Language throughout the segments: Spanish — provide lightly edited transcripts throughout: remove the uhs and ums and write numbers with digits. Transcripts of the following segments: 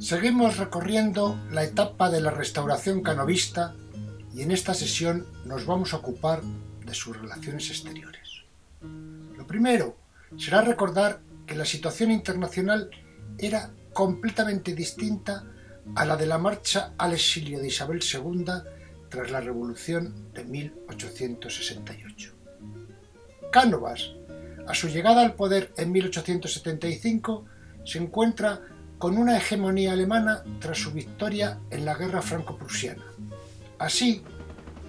Seguimos recorriendo la etapa de la restauración canovista y en esta sesión nos vamos a ocupar de sus relaciones exteriores. Lo primero será recordar que la situación internacional era completamente distinta a la de la marcha al exilio de Isabel II tras la Revolución de 1868. Cánovas, a su llegada al poder en 1875, se encuentra con una hegemonía alemana tras su victoria en la guerra franco-prusiana, así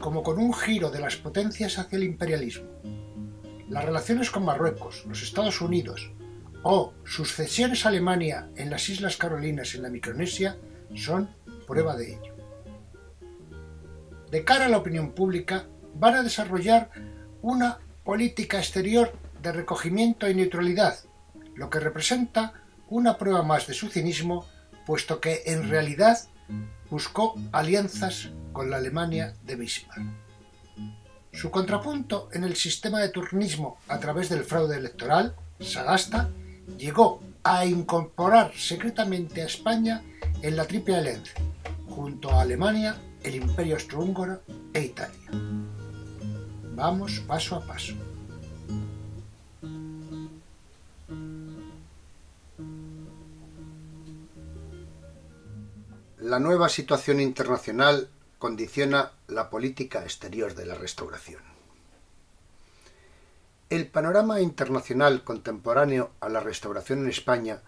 como con un giro de las potencias hacia el imperialismo. Las relaciones con Marruecos, los Estados Unidos o sus cesiones a Alemania en las Islas Carolinas y en la Micronesia son prueba de ello. De cara a la opinión pública, van a desarrollar una política exterior de recogimiento y neutralidad, lo que representa una prueba más de su cinismo, puesto que en realidad buscó alianzas con la Alemania de Bismarck. Su contrapunto en el sistema de turnismo a través del fraude electoral, Sagasta, llegó a incorporar secretamente a España en la Triple Alianza, junto a Alemania, el Imperio Austrohúngaro e Italia. Vamos paso a paso. La nueva situación internacional condiciona la política exterior de la Restauración. El panorama internacional contemporáneo a la Restauración en España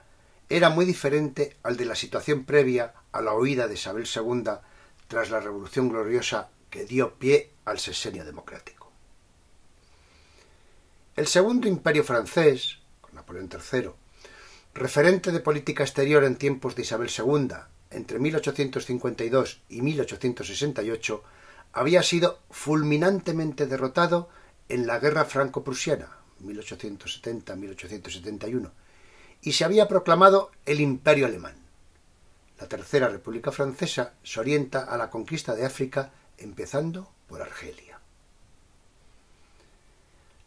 era muy diferente al de la situación previa a la huida de Isabel II tras la Revolución Gloriosa que dio pie al sexenio democrático. El Segundo Imperio francés, con Napoleón III, referente de política exterior en tiempos de Isabel II, entre 1852 y 1868, había sido fulminantemente derrotado en la Guerra Franco-Prusiana, 1870-1871, y se había proclamado el Imperio Alemán. La Tercera República Francesa se orienta a la conquista de África, empezando por Argelia.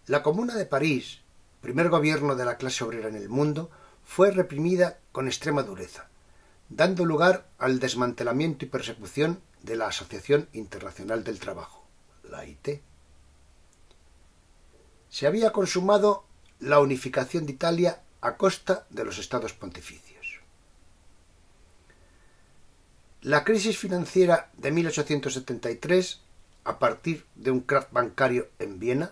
La Comuna de París, primer gobierno de la clase obrera en el mundo, fue reprimida con extrema dureza, dando lugar al desmantelamiento y persecución de la Asociación Internacional del Trabajo, la OIT. Se había consumado la unificación de Italia a costa de los estados pontificios. La crisis financiera de 1873, a partir de un crack bancario en Viena,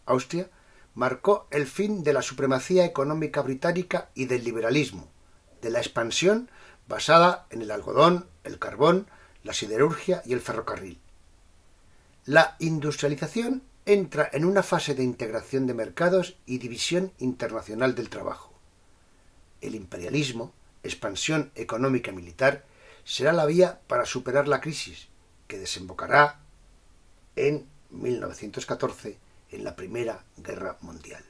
Austria, marcó el fin de la supremacía económica británica y del liberalismo, de la expansión basada en el algodón, el carbón, la siderurgia y el ferrocarril. La industrialización entra en una fase de integración de mercados y división internacional del trabajo. El imperialismo, expansión económica y militar, será la vía para superar la crisis, que desembocará en 1914 en la Primera Guerra Mundial.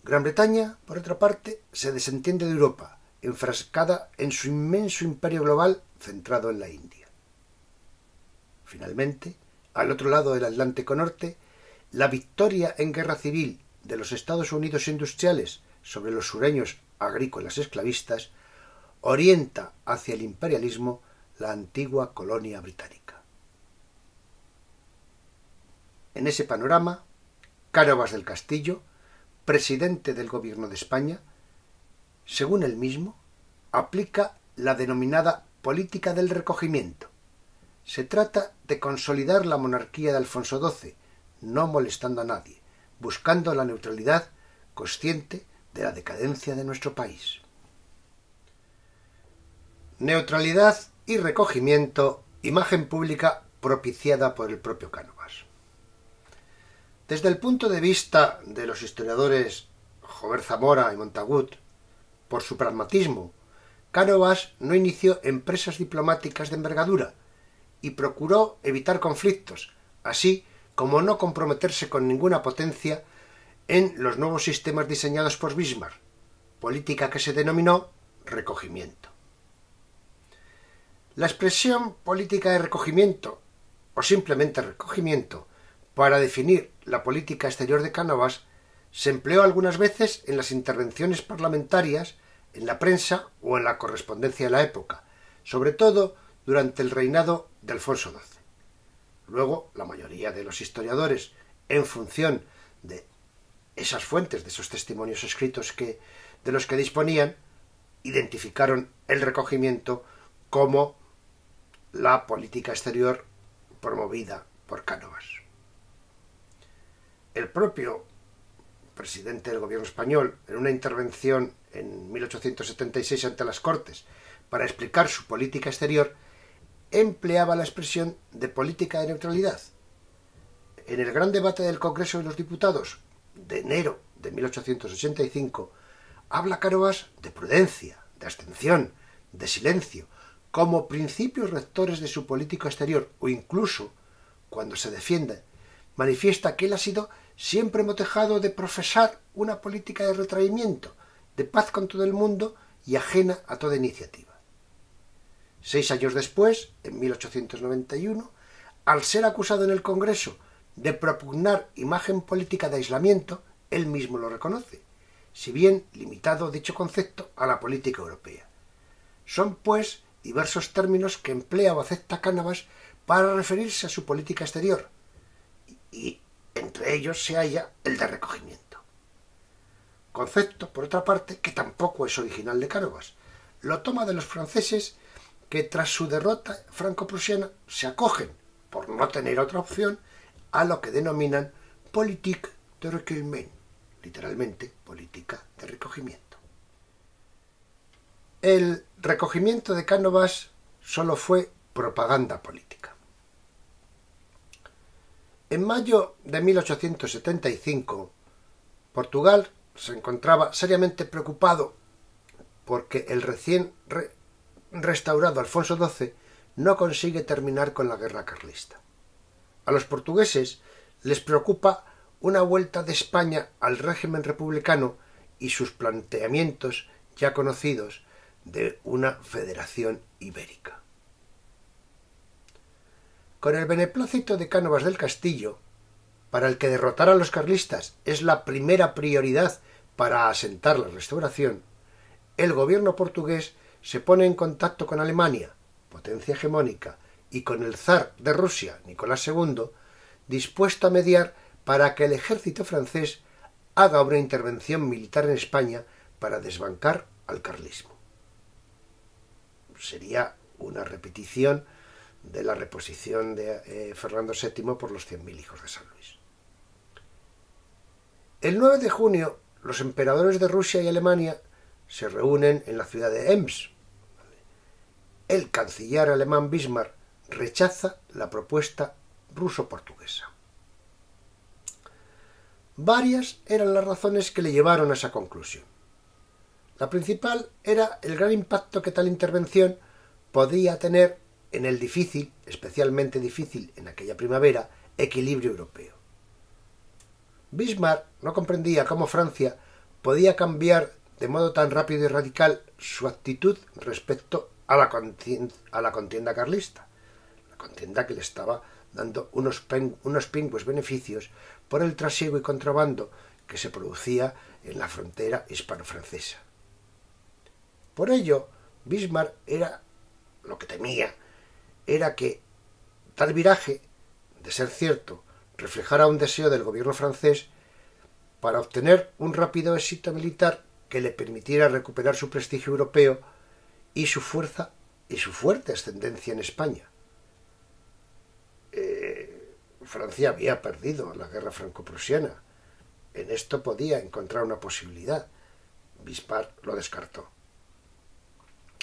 Gran Bretaña, por otra parte, se desentiende de Europa, enfrascada en su inmenso imperio global centrado en la India. Finalmente, al otro lado del Atlántico Norte, la victoria en guerra civil de los Estados Unidos industriales sobre los sureños agrícolas esclavistas orienta hacia el imperialismo la antigua colonia británica. En ese panorama, Cánovas del Castillo, presidente del Gobierno de España, según él mismo, aplica la denominada política del recogimiento. Se trata de consolidar la monarquía de Alfonso XII, no molestando a nadie, buscando la neutralidad, consciente de la decadencia de nuestro país. Neutralidad y recogimiento, imagen pública propiciada por el propio Cánovas. Desde el punto de vista de los historiadores Jover Zamora y Montagut, por su pragmatismo, Cánovas no inició empresas diplomáticas de envergadura y procuró evitar conflictos, así como no comprometerse con ninguna potencia en los nuevos sistemas diseñados por Bismarck, política que se denominó recogimiento. La expresión política de recogimiento, o simplemente recogimiento, para definir la política exterior de Cánovas, se empleó algunas veces en las intervenciones parlamentarias en la prensa o en la correspondencia de la época, sobre todo durante el reinado de Alfonso XII. Luego, la mayoría de los historiadores, en función de esas fuentes, de esos testimonios escritos de los que disponían, identificaron el recogimiento como la política exterior promovida por Cánovas. El propio presidente del gobierno español, en una intervención en 1876 ante las Cortes para explicar su política exterior, empleaba la expresión de política de neutralidad. En el gran debate del Congreso de los Diputados de enero de 1885, habla Cánovas de prudencia, de abstención, de silencio, como principios rectores de su política exterior, o incluso, cuando se defiende, manifiesta que él ha sido siempre motejado de profesar una política de retraimiento, de paz con todo el mundo y ajena a toda iniciativa. 6 años después, en 1891, al ser acusado en el Congreso de propugnar imagen política de aislamiento, él mismo lo reconoce, si bien limitado dicho concepto a la política europea. Son, pues, diversos términos que emplea o acepta Cánovas para referirse a su política exterior, y entre ellos se halla el de recogimiento. Concepto, por otra parte, que tampoco es original de Cánovas. Lo toma de los franceses que tras su derrota franco-prusiana se acogen, por no tener otra opción, a lo que denominan politique de recueillement, literalmente política de recogimiento. El recogimiento de Cánovas solo fue propaganda política. En mayo de 1875, Portugal se encontraba seriamente preocupado porque el recién restaurado Alfonso XII no consigue terminar con la guerra carlista. A los portugueses les preocupa una vuelta de España al régimen republicano y sus planteamientos ya conocidos de una federación ibérica. Con el beneplácito de Cánovas del Castillo, para el que derrotar a los carlistas es la primera prioridad para asentar la restauración, el gobierno portugués se pone en contacto con Alemania, potencia hegemónica, y con el zar de Rusia, Nicolás II, dispuesto a mediar para que el ejército francés haga una intervención militar en España para desbancar al carlismo. Sería una repetición de la reposición de Fernando VII por los 100.000 hijos de San Luis. El 9 de junio, los emperadores de Rusia y Alemania se reúnen en la ciudad de Ems. El canciller alemán Bismarck rechaza la propuesta ruso-portuguesa. Varias eran las razones que le llevaron a esa conclusión. La principal era el gran impacto que tal intervención podía tener en el difícil, especialmente difícil en aquella primavera, equilibrio europeo. Bismarck no comprendía cómo Francia podía cambiar de modo tan rápido y radical su actitud respecto a la contienda carlista, la contienda que le estaba dando unos pingües beneficios por el trasiego y contrabando que se producía en la frontera hispano-francesa. Por ello, Bismarck lo que temía era que tal viraje, de ser cierto, reflejara un deseo del gobierno francés para obtener un rápido éxito militar que le permitiera recuperar su prestigio europeo y su fuerza y su fuerte ascendencia en España. Francia había perdido la guerra franco-prusiana. En esto podía encontrar una posibilidad. Bismarck lo descartó.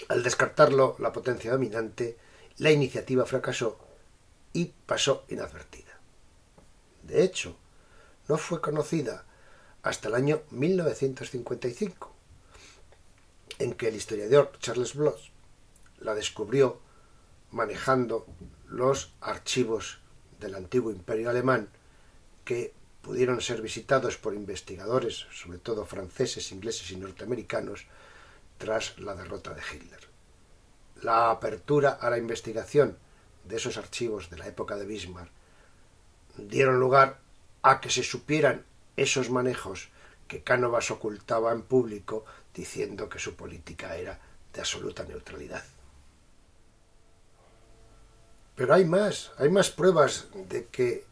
Al descartarlo la potencia dominante, la iniciativa fracasó y pasó inadvertida. De hecho, no fue conocida hasta el año 1955, en que el historiador Charles Bloch la descubrió manejando los archivos del antiguo imperio alemán que pudieron ser visitados por investigadores, sobre todo franceses, ingleses y norteamericanos, tras la derrota de Hitler. La apertura a la investigación de esos archivos de la época de Bismarck dieron lugar a que se supieran esos manejos que Cánovas ocultaba en público diciendo que su política era de absoluta neutralidad. Pero hay más pruebas de que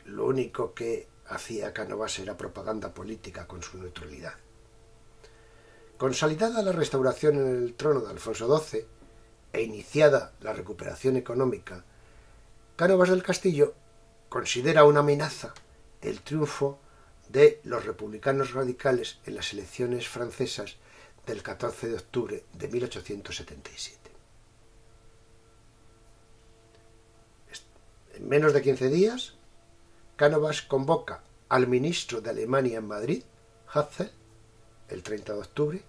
lo único que hacía Cánovas era propaganda política con su neutralidad. Consolidada la restauración en el trono de Alfonso XII e iniciada la recuperación económica, Cánovas del Castillo considera una amenaza el triunfo de los republicanos radicales en las elecciones francesas del 14 de octubre de 1877. En menos de 15 días, Cánovas convoca al ministro de Alemania en Madrid, Hatzfeld, el 30 de octubre,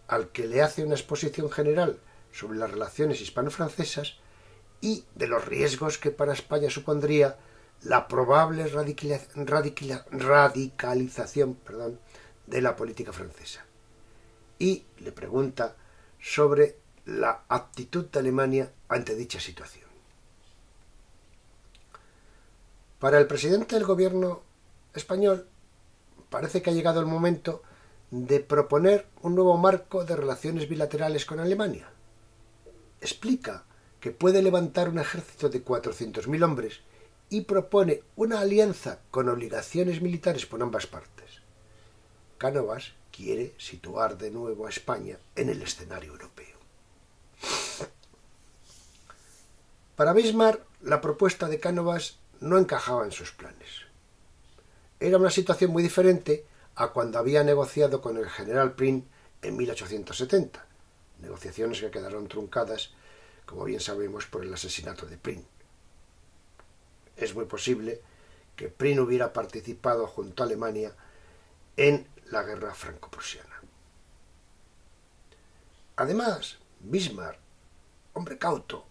al que le hace una exposición general sobre las relaciones hispano-francesas y de los riesgos que para España supondría la probable radicalización de la política francesa. Y le pregunta sobre la actitud de Alemania ante dicha situación. Para el presidente del gobierno español parece que ha llegado el momento de proponer un nuevo marco de relaciones bilaterales con Alemania. Explica que puede levantar un ejército de 400.000 hombres y propone una alianza con obligaciones militares por ambas partes. Cánovas quiere situar de nuevo a España en el escenario europeo. Para Bismarck, la propuesta de Cánovas no encajaba en sus planes. Era una situación muy diferente a cuando había negociado con el general Prim en 1870, negociaciones que quedaron truncadas, como bien sabemos, por el asesinato de Prim. Es muy posible que Prim hubiera participado junto a Alemania en la guerra franco-prusiana. Además, Bismarck, hombre cauto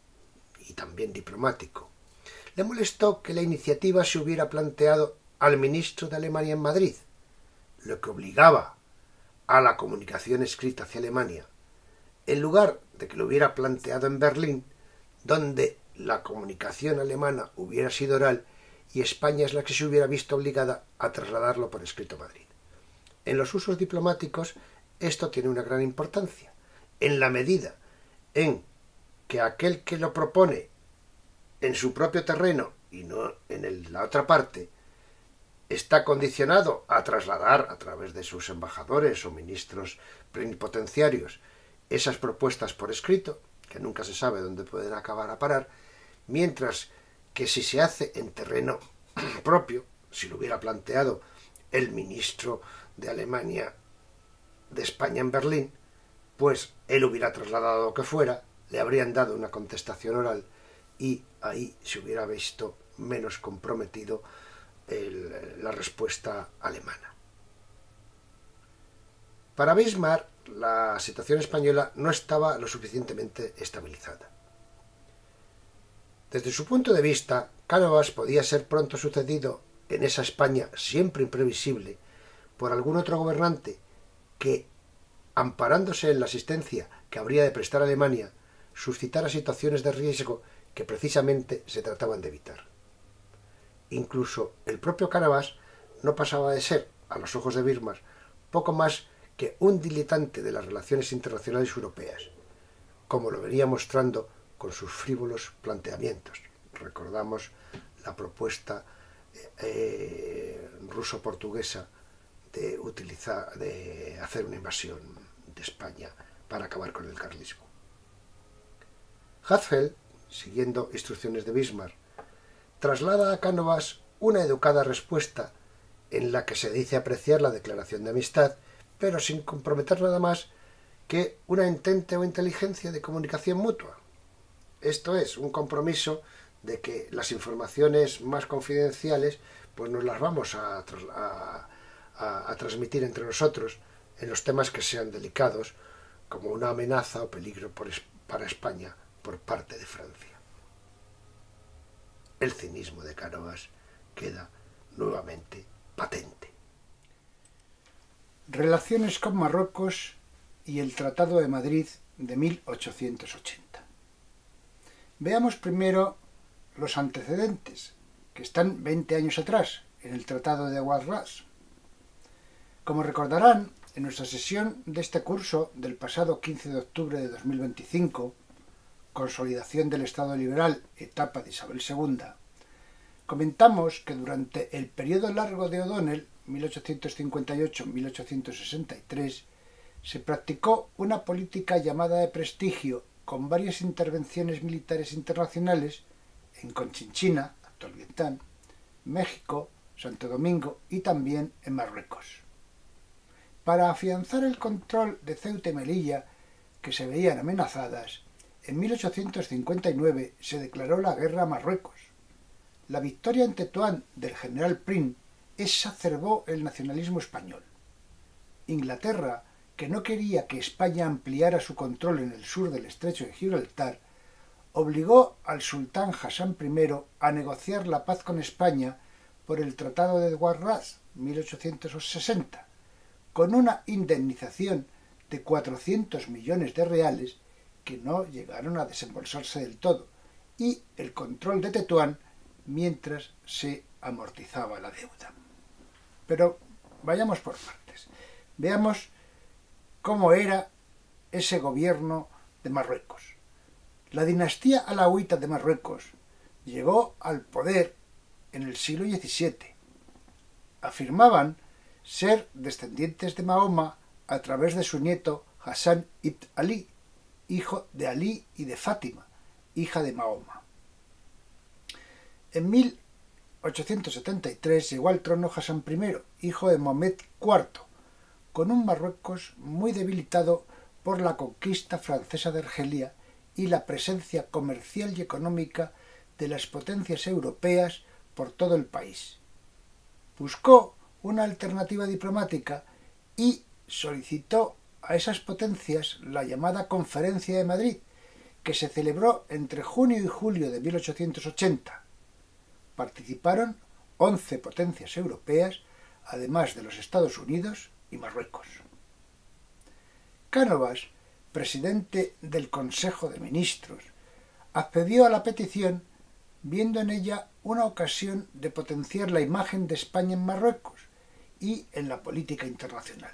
y también diplomático, le molestó que la iniciativa se hubiera planteado al ministro de Alemania en Madrid, lo que obligaba a la comunicación escrita hacia Alemania, en lugar de que lo hubiera planteado en Berlín, donde la comunicación alemana hubiera sido oral y España es la que se hubiera visto obligada a trasladarlo por escrito a Madrid. En los usos diplomáticos esto tiene una gran importancia, en la medida en que aquel que lo propone en su propio terreno y no en la otra parte está condicionado a trasladar a través de sus embajadores o ministros plenipotenciarios esas propuestas por escrito, que nunca se sabe dónde pueden acabar a parar, mientras que si se hace en terreno propio, si lo hubiera planteado el ministro de Alemania de España en Berlín, pues él hubiera trasladado lo que fuera, le habrían dado una contestación oral y ahí se hubiera visto menos comprometido la respuesta alemana. Para Bismarck, la situación española no estaba lo suficientemente estabilizada. Desde su punto de vista, Cánovas podía ser pronto sucedido en esa España siempre imprevisible por algún otro gobernante que, amparándose en la asistencia que habría de prestar a Alemania, suscitara situaciones de riesgo que precisamente se trataban de evitar. Incluso el propio Cánovas no pasaba de ser, a los ojos de Bismarck, poco más que un diletante de las relaciones internacionales europeas, como lo venía mostrando con sus frívolos planteamientos. Recordamos la propuesta ruso-portuguesa de hacer una invasión de España para acabar con el carlismo. Hatzfeld, siguiendo instrucciones de Bismarck, traslada a Cánovas una educada respuesta en la que se dice apreciar la declaración de amistad, pero sin comprometer nada más que una intente o inteligencia de comunicación mutua. Esto es, un compromiso de que las informaciones más confidenciales pues nos las vamos a transmitir entre nosotros en los temas que sean delicados, como una amenaza o peligro para España por parte de Francia. El cinismo de Cánovas queda nuevamente patente. Relaciones con Marruecos y el Tratado de Madrid de 1880. Veamos primero los antecedentes, que están 20 años atrás, en el Tratado de Ouad-Ras. Como recordarán, en nuestra sesión de este curso del pasado 15 de octubre de 2025, Consolidación del Estado Liberal, etapa de Isabel II, comentamos que durante el periodo largo de O'Donnell, 1858-1863, se practicó una política llamada de prestigio con varias intervenciones militares internacionales en Conchinchina, actual Vietnam, México, Santo Domingo y también en Marruecos. Para afianzar el control de Ceuta y Melilla, que se veían amenazadas, en 1859 se declaró la guerra a Marruecos. La victoria en Tetuán del general Prim exacerbó el nacionalismo español. Inglaterra, que no quería que España ampliara su control en el sur del estrecho de Gibraltar, obligó al sultán Hassan I a negociar la paz con España por el Tratado de Huarraz, 1860, con una indemnización de 400 millones de reales que no llegaron a desembolsarse del todo, y el control de Tetuán mientras se amortizaba la deuda. Pero vayamos por partes. Veamos cómo era ese gobierno de Marruecos. La dinastía alauita de Marruecos llegó al poder en el siglo XVII. Afirmaban ser descendientes de Mahoma a través de su nieto Hassan ibn Ali, hijo de Ali y de Fátima, hija de Mahoma. En 1873 llegó al trono Hassan I, hijo de Mohamed IV, con un Marruecos muy debilitado por la conquista francesa de Argelia y la presencia comercial y económica de las potencias europeas por todo el país. Buscó una alternativa diplomática y solicitó a esas potencias la llamada Conferencia de Madrid, que se celebró entre junio y julio de 1880. Participaron 11 potencias europeas, además de los Estados Unidos y Marruecos. Cánovas, presidente del Consejo de Ministros, accedió a la petición viendo en ella una ocasión de potenciar la imagen de España en Marruecos y en la política internacional.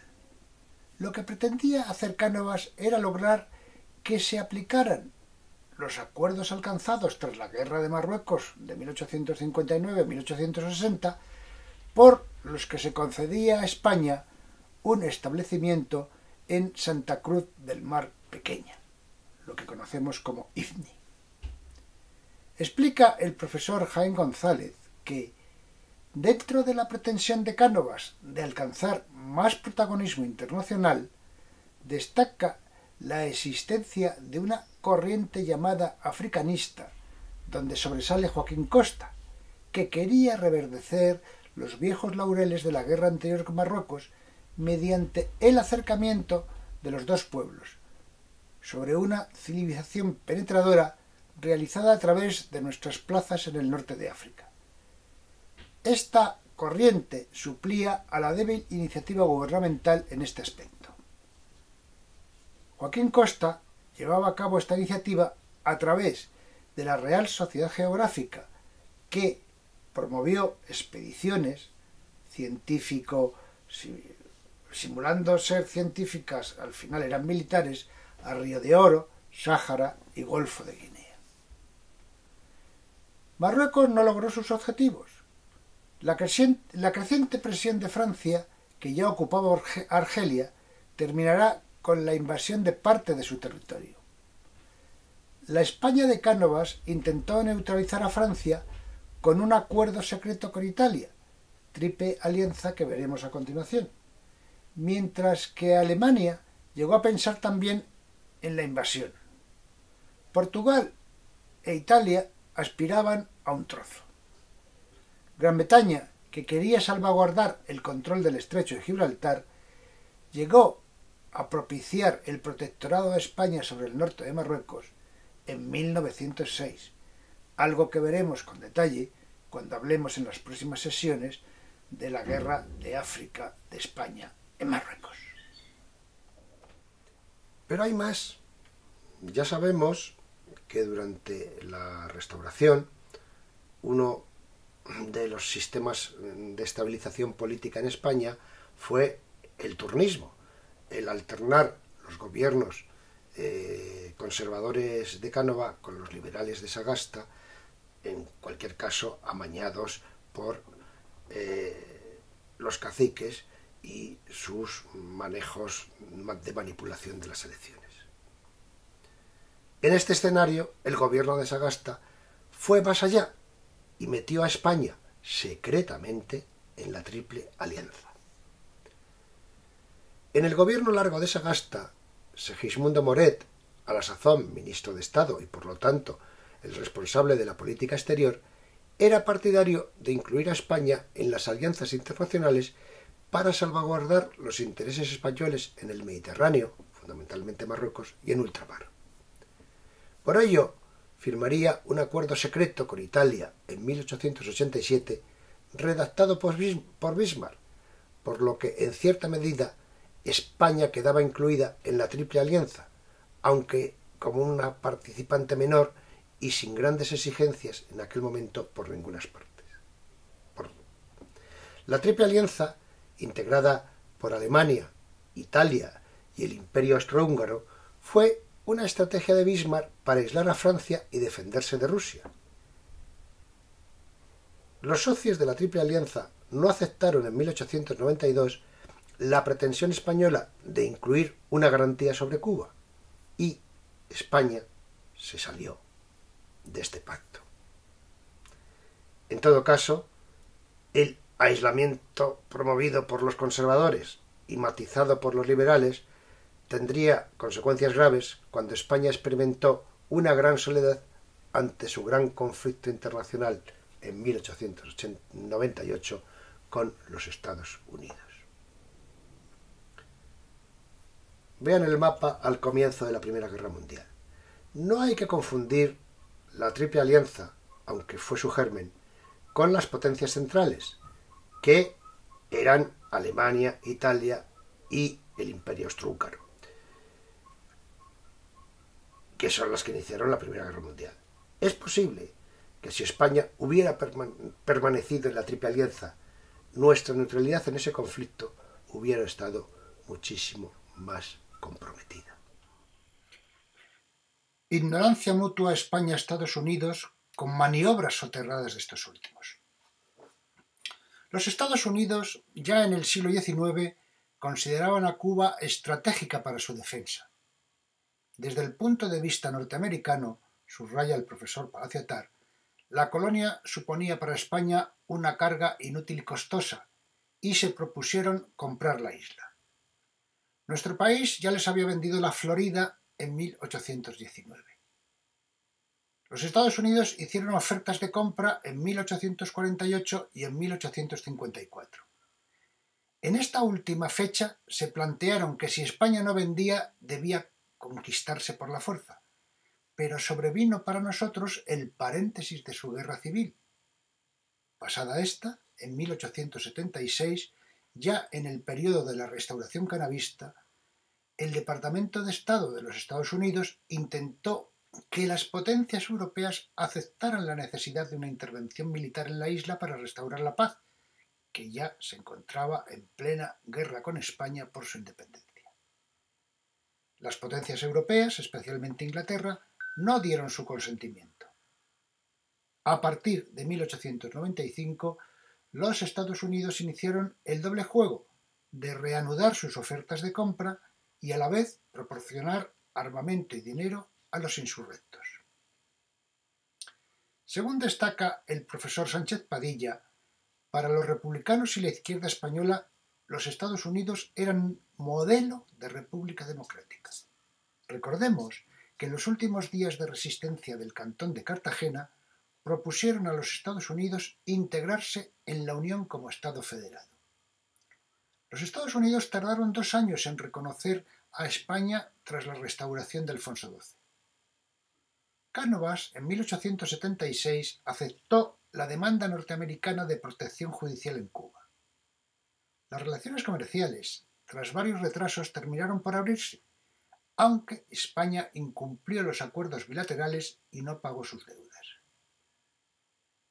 Lo que pretendía hacer Cánovas era lograr que se aplicaran los acuerdos alcanzados tras la Guerra de Marruecos de 1859-1860, por los que se concedía a España un establecimiento en Santa Cruz del Mar Pequeña, lo que conocemos como Ifni. Explica el profesor Jaime González que, dentro de la pretensión de Cánovas de alcanzar más protagonismo internacional, destaca la existencia de una corriente llamada africanista, donde sobresale Joaquín Costa, que quería reverdecer los viejos laureles de la guerra anterior con Marruecos mediante el acercamiento de los dos pueblos, sobre una civilización penetradora realizada a través de nuestras plazas en el norte de África. Esta corriente suplía a la débil iniciativa gubernamental en este aspecto. Joaquín Costa llevaba a cabo esta iniciativa a través de la Real Sociedad Geográfica, que promovió expediciones simulando ser científicas, al final eran militares, a Río de Oro, Sáhara y Golfo de Guinea. Marruecos no logró sus objetivos. La creciente presión de Francia, que ya ocupaba Argelia, terminará con la invasión de parte de su territorio. La España de Cánovas intentó neutralizar a Francia con un acuerdo secreto con Italia, triple alianza que veremos a continuación, mientras que Alemania llegó a pensar también en la invasión. Portugal e Italia aspiraban a un trozo. Gran Bretaña, que quería salvaguardar el control del estrecho de Gibraltar, llegó a propiciar el protectorado de España sobre el norte de Marruecos en 1906, algo que veremos con detalle cuando hablemos en las próximas sesiones de la guerra de África de España en Marruecos. Pero hay más. Ya sabemos que durante la Restauración uno de los sistemas de estabilización política en España fue el turnismo, el alternar los gobiernos conservadores de Cánovas con los liberales de Sagasta, en cualquier caso amañados por los caciques y sus manejos de manipulación de las elecciones. En este escenario, el gobierno de Sagasta fue más allá y metió a España secretamente en la Triple Alianza. En el gobierno largo de Sagasta, Segismundo Moret, a la sazón ministro de Estado y por lo tanto el responsable de la política exterior, era partidario de incluir a España en las alianzas internacionales para salvaguardar los intereses españoles en el Mediterráneo, fundamentalmente Marruecos, y en ultramar. Por ello, firmaría un acuerdo secreto con Italia en 1887, redactado por Bismarck, por lo que, en cierta medida, España quedaba incluida en la Triple Alianza, aunque como una participante menor y sin grandes exigencias en aquel momento por ninguna parte. La Triple Alianza, integrada por Alemania, Italia y el Imperio Austrohúngaro, fue una estrategia de Bismarck para aislar a Francia y defenderse de Rusia. Los socios de la Triple Alianza no aceptaron en 1892 la pretensión española de incluir una garantía sobre Cuba y España se salió de este pacto. En todo caso, el aislamiento promovido por los conservadores y matizado por los liberales tendría consecuencias graves cuando España experimentó una gran soledad ante su gran conflicto internacional en 1898 con los Estados Unidos. Vean el mapa al comienzo de la Primera Guerra Mundial. No hay que confundir la Triple Alianza, aunque fue su germen, con las potencias centrales, que eran Alemania, Italia y el Imperio Austrohúngaro, que son las que iniciaron la Primera Guerra Mundial. Es posible que si España hubiera permanecido en la Triple Alianza, nuestra neutralidad en ese conflicto hubiera estado muchísimo más comprometida. Ignorancia mutua España-Estados Unidos con maniobras soterradas de estos últimos. Los Estados Unidos, ya en el siglo XIX, consideraban a Cuba estratégica para su defensa. Desde el punto de vista norteamericano, subraya el profesor Palacio-Attar, la colonia suponía para España una carga inútil y costosa, y se propusieron comprar la isla. Nuestro país ya les había vendido la Florida en 1819. Los Estados Unidos hicieron ofertas de compra en 1848 y en 1854. En esta última fecha se plantearon que si España no vendía, debía conquistarse por la fuerza, pero sobrevino para nosotros el paréntesis de su guerra civil. Pasada esta, en 1876, ya en el periodo de la restauración canavista, el Departamento de Estado de los Estados Unidos intentó que las potencias europeas aceptaran la necesidad de una intervención militar en la isla para restaurar la paz, que ya se encontraba en plena guerra con España por su independencia. Las potencias europeas, especialmente Inglaterra, no dieron su consentimiento. A partir de 1895, los Estados Unidos iniciaron el doble juego de reanudar sus ofertas de compra y a la vez proporcionar armamento y dinero a los insurrectos. Según destaca el profesor Sánchez Padilla, para los republicanos y la izquierda española, los Estados Unidos eran modelo de república democrática. Recordemos que en los últimos días de resistencia del Cantón de Cartagena propusieron a los Estados Unidos integrarse en la Unión como Estado federado. Los Estados Unidos tardaron 2 años en reconocer a España tras la restauración de Alfonso XII. Cánovas, en 1876, aceptó la demanda norteamericana de protección judicial en Cuba. Las relaciones comerciales, tras varios retrasos, terminaron por abrirse, aunque España incumplió los acuerdos bilaterales y no pagó sus deudas.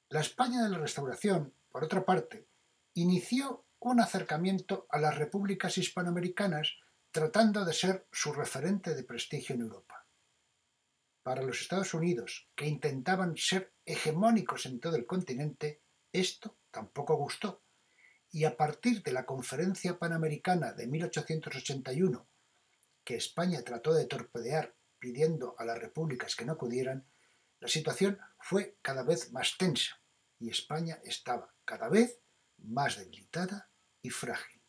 La España de la Restauración, por otra parte, inició un acercamiento a las repúblicas hispanoamericanas, tratando de ser su referente de prestigio en Europa. Para los Estados Unidos, que intentaban ser hegemónicos en todo el continente, esto tampoco gustó, y a partir de la Conferencia Panamericana de 1881, que España trató de torpedear pidiendo a las repúblicas que no acudieran, la situación fue cada vez más tensa y España estaba cada vez más debilitada y frágil.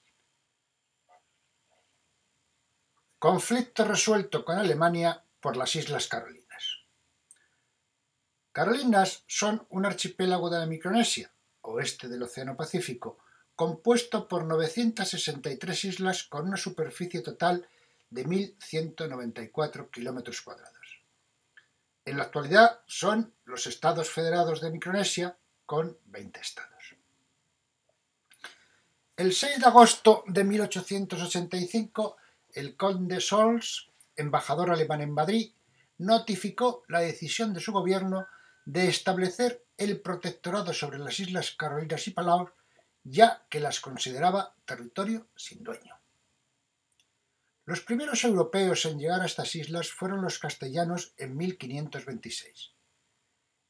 Conflicto resuelto con Alemania por las Islas Carolinas. Carolinas son un archipiélago de la Micronesia, oeste del Océano Pacífico, compuesto por 963 islas con una superficie total de 1.194 kilómetros cuadrados. En la actualidad son los Estados Federados de Micronesia, con 20 estados. El 6 de agosto de 1885, el conde Solms, embajador alemán en Madrid, notificó la decisión de su gobierno de establecer el protectorado sobre las Islas Carolinas y Palau, ya que las consideraba territorio sin dueño. Los primeros europeos en llegar a estas islas fueron los castellanos en 1526.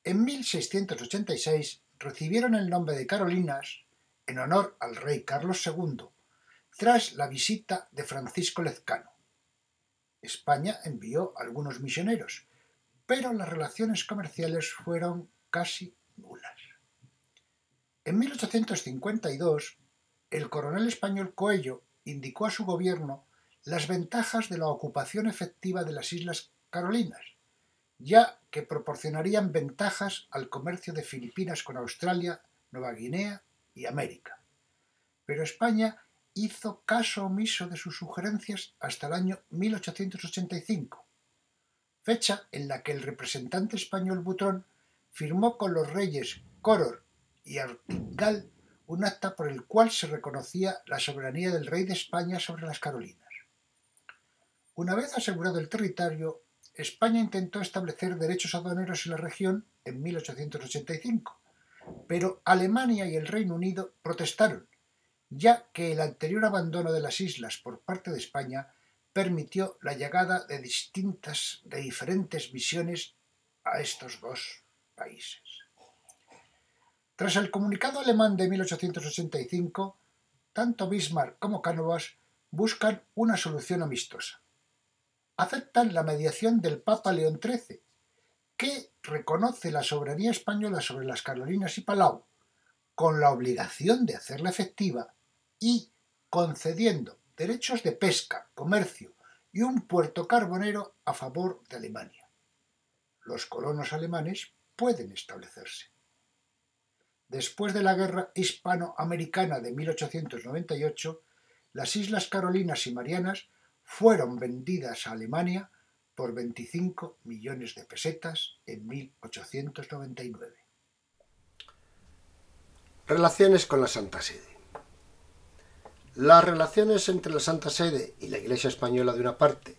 En 1686 recibieron el nombre de Carolinas en honor al rey Carlos II, tras la visita de Francisco Lezcano. España envió algunos misioneros, pero las relaciones comerciales fueron casi nulas. En 1852, el coronel español Coello indicó a su gobierno las ventajas de la ocupación efectiva de las Islas Carolinas, ya que proporcionarían ventajas al comercio de Filipinas con Australia, Nueva Guinea y América. Pero España hizo caso omiso de sus sugerencias hasta el año 1885, fecha en la que el representante español Butrón firmó con los reyes Coror y Artingal un acta por el cual se reconocía la soberanía del rey de España sobre las Carolinas. Una vez asegurado el territorio, España intentó establecer derechos aduaneros en la región en 1885, pero Alemania y el Reino Unido protestaron, ya que el anterior abandono de las islas por parte de España permitió la llegada de diferentes misiones a estos dos países. Tras el comunicado alemán de 1885, tanto Bismarck como Cánovas buscan una solución amistosa. Aceptan la mediación del Papa León XIII, que reconoce la soberanía española sobre las Carolinas y Palau, con la obligación de hacerla efectiva y concediendo derechos de pesca, comercio y un puerto carbonero a favor de Alemania. Los colonos alemanes pueden establecerse. Después de la Guerra Hispanoamericana de 1898, las Islas Carolinas y Marianas fueron vendidas a Alemania por 25 millones de pesetas en 1899. Relaciones con la Santa Sede. Las relaciones entre la Santa Sede y la Iglesia española de una parte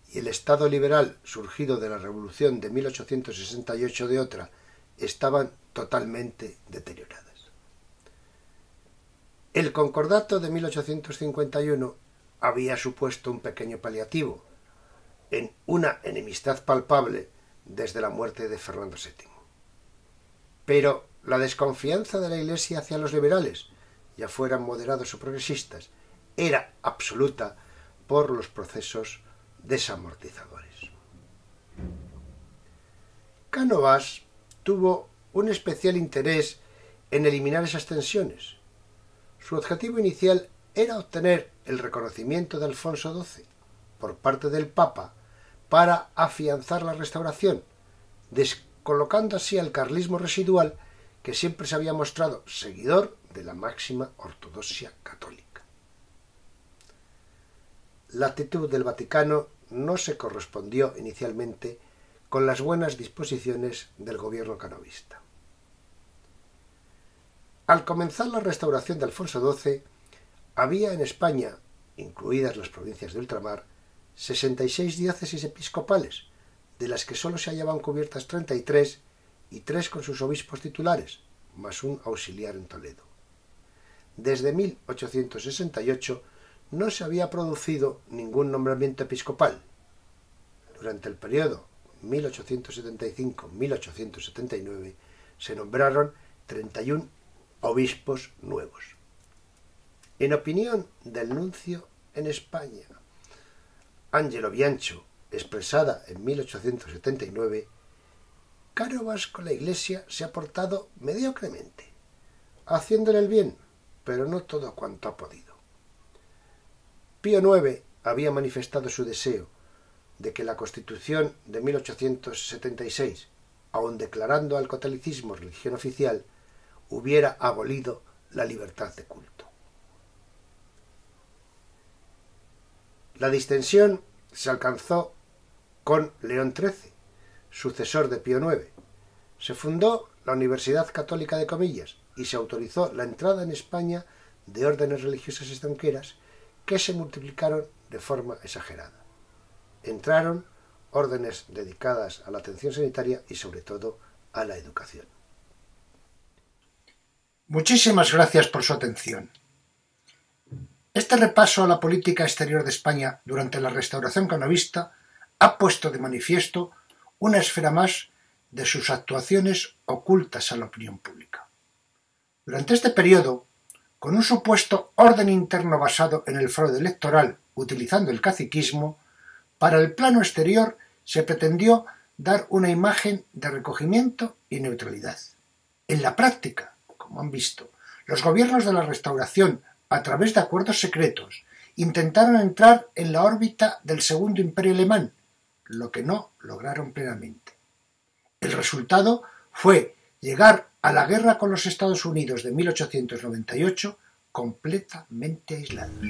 y el Estado liberal surgido de la Revolución de 1868 de otra estaban totalmente deterioradas. El Concordato de 1851 había supuesto un pequeño paliativo en una enemistad palpable desde la muerte de Fernando VII. Pero la desconfianza de la Iglesia hacia los liberales, ya fueran moderados o progresistas, era absoluta por los procesos desamortizadores. Cánovas tuvo un especial interés en eliminar esas tensiones. Su objetivo inicial era obtener el reconocimiento de Alfonso XII por parte del Papa para afianzar la Restauración, descolocando así al carlismo residual que siempre se había mostrado seguidor de la máxima ortodoxia católica. La actitud del Vaticano no se correspondió inicialmente con las buenas disposiciones del gobierno canovista. Al comenzar la restauración de Alfonso XII, había en España, incluidas las provincias de ultramar, 66 diócesis episcopales, de las que sólo se hallaban cubiertas 33 y 3 con sus obispos titulares, más un auxiliar en Toledo. desde 1868 no se había producido ningún nombramiento episcopal. Durante el periodo 1875-1879 se nombraron 31 obispos nuevos. En opinión del nuncio en España, Angelo Biancho, expresada en 1879, Cánovas con la Iglesia se ha portado mediocremente, haciéndole el bien, pero no todo cuanto ha podido. Pío IX había manifestado su deseo de que la Constitución de 1876, aun declarando al catolicismo religión oficial, hubiera abolido la libertad de culto. La distensión se alcanzó con León XIII, sucesor de Pío IX. Se fundó la Universidad Católica de Comillas y se autorizó la entrada en España de órdenes religiosas extranjeras que se multiplicaron de forma exagerada. Entraron órdenes dedicadas a la atención sanitaria y sobre todo a la educación. Muchísimas gracias por su atención. Este repaso a la política exterior de España durante la Restauración canovista ha puesto de manifiesto una esfera más de sus actuaciones ocultas a la opinión pública. Durante este periodo, con un supuesto orden interno basado en el fraude electoral utilizando el caciquismo, para el plano exterior se pretendió dar una imagen de recogimiento y neutralidad. En la práctica, como han visto, los gobiernos de la Restauración, a través de acuerdos secretos, intentaron entrar en la órbita del Segundo Imperio Alemán, lo que no lograron plenamente. El resultado fue llegar a la guerra con los Estados Unidos de 1898 completamente aislados.